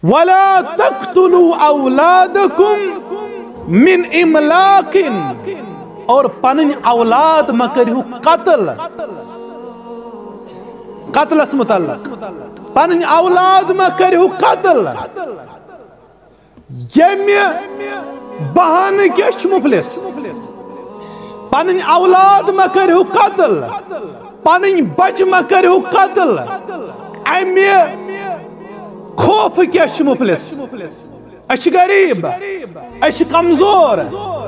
وَلَا تَقْتُلُوا أَوْلَادَكُمْ مِنْ إِمْلَاقٍ اور پنن اولاد ما کریو قتل قتل اس متعلق پنن اولاد ما کریو قتل یمی بہان کیش مفلس پنن اولاد ما کریو قتل پنن بچ ما کریو قتل امی خوف کیش مفلس اش غریب اش کمزور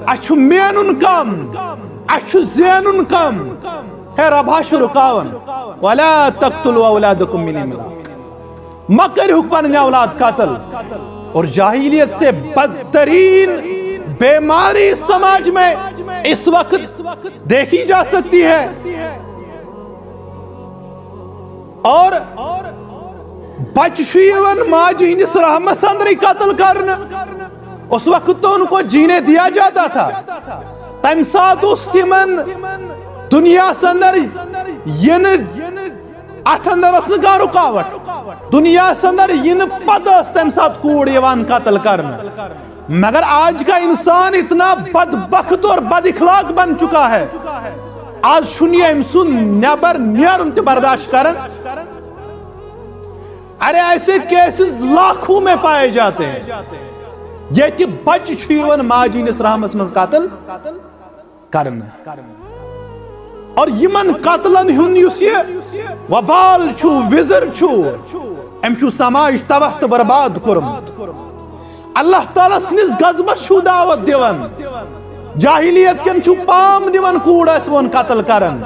اش مینن کم اش زینن کم ہے رباش رکاون ولا تقتلوا اولادکم من املاق مکر حکمن اولاد قتل اور جاہلیت سے بدترین بیماری سماج میں اس وقت دیکھی جا سکتی ہے اور بچیون ماجی ہندس رحمت اندر قتل کرنا اس وقت تو ان کو جینے دیا جاتا تھا تم سات اس تمن دنیا سندر ین اتندر اس کا رکاوٹ دنیا سندر ین پتہ اس تم سات کوڑ یوان قتل کرنا مگر آج کا انسان اتنا بدبخت اور بد اخلاق بن چکا ہے آج شنیہ امسن نیبر نیرن تی برداشت کرن ارے ایسے کیسز لاکھوں میں پائے جاتے ہیں یہ کہ بچ چھیون ماجی نس رحمس مز قتل کرنا اور یمن قتلن ہن یس یہ وبال چھو وزر چھو ام چھو سماج تباہ برباد کرمت اللہ تعالیٰ سنس غضبس چھو دعوت دیون جاہلیت کن چھو پام دیون کوڑ اسون قتل کرن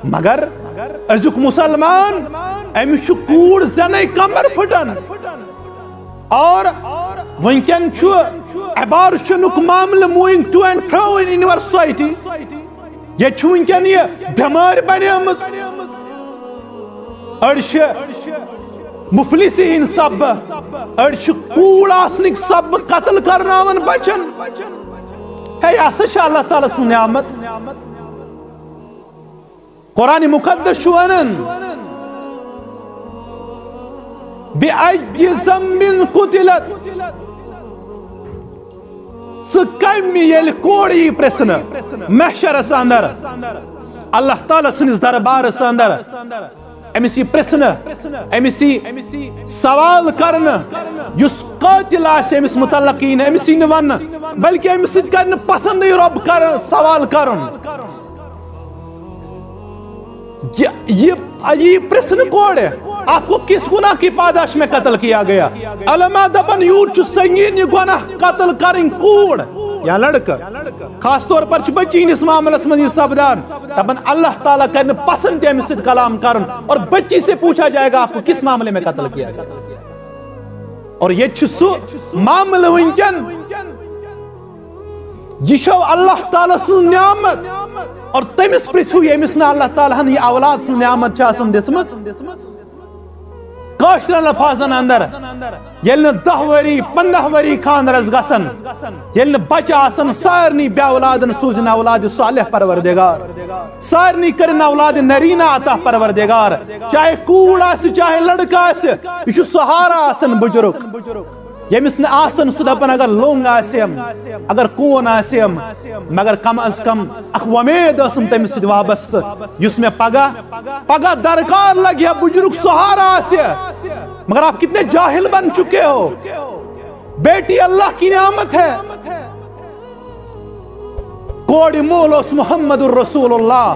مگر ازک مسلمان امس کوڑ زنے کمر پھٹن اور ونکن چھو ابارشنک معاملہ موونگ ٹو اینڈ فرو ان یور سوسائٹی یہ چھو ونکن یہ بیمار بنیمت اڑش مفلسی ہن سب اڑش کوڑ آسنک سب قتل کرناون بچن ہے یہ اللہ تعالیٰ سن نعمت قرآن مقدس چھو ونن بِأَيِّ ذَنبٍ قُتِلَتْ سکمی یل کوڑی پرسن محشر اندر اللہ تعالیٰ سنس دربار اندر امسی پرسن امسی سوال کرن یس قاتل آسے امس متعلقین امسی نون بلکہ امسی کرن پسند رب کرن سوال کرن یہ پرسن کوڑے آپ کو کس گناہ کی پاداش میں قتل کیا گیا علماء دبن یوٹ سنگین گناہ قتل کریں کوڑ یا لڑکا خاص طور پر بچین اس معاملہ اسمنی سبدان دبن اللہ تعالیٰ کرنے پسند ہے مسجد کلام کرن اور بچی سے پوچھا جائے گا آپ کو کس معاملے میں قتل کیا گیا اور یہ چھسو معاملہ ونکن یہ شو اللہ تعالیٰ سے نعمت اور تمس پرسو یہ مسنا اللہ تعالیٰ یہ اولاد سے نعمت چاسم دسمت کاشرن لفاظن اندر یلن 10 وری 15 وری خاندرس گسن یلن بچ آسن سارنی بے اولادن سوزن اولاد صالح پروردگار سارنی کرن اولاد نرینا عطا پروردگار چاہے کوڑ آس چاہے لڑکا آس یہ سہارا آسن بجرک یمس نے آسن سدپن اگر لونگ آسیم اگر کون آسیم مگر کم از کم اخ ومید اسم تمس سد وابست یس میں پگہ درکار لگیا بجرگ سہارا آسے مگر آپ کتنے جاہل بن چکے ہو بیٹی اللہ کی نعمت ہے کوڑی مولوس محمد الرسول اللہ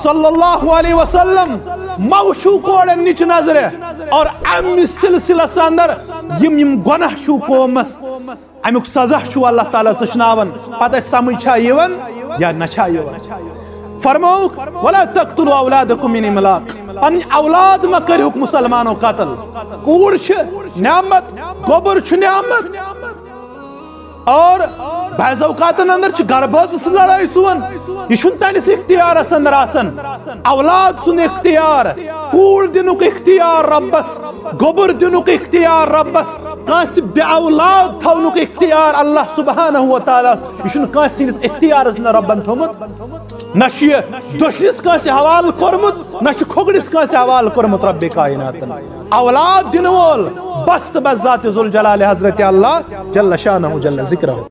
صلی اللہ علیہ وسلم موشو کوڑے نیچ نظر اور امی سلسلہ ساندر یم گناہ شو کومس امیک سزا شو اللہ تعالیٰ چشناون پتہ سمجھ چھا یون یا نچھا یون فرموک ولا تقتلوا اولادکم من املاق پن اولاد ما کریوک مسلمانوں قتل کوڑ چھ نعمت گوبر چھ نعمت اور بعض اوقاتن اندر چھ گرباز سے لڑائی سون یہ چھن تانس اختیار اندر آسن اولاد سن اختیار کوڑ دنک اختیار ربس گوبر دنک اختیار ربس کانس بے اولاد تھونک اختیار اللہ سبحانہ وتعالی یہ چھن کانس سنس اختیار اس ربن تھومت نشی دشنس کانس حوال کرمت نش کھگڑس کانس حوال کرمت رب کائنات اولاد دن وول بس بس ذات ذوالجلال حضرت اللہ جل شانہ جل ذکرہ.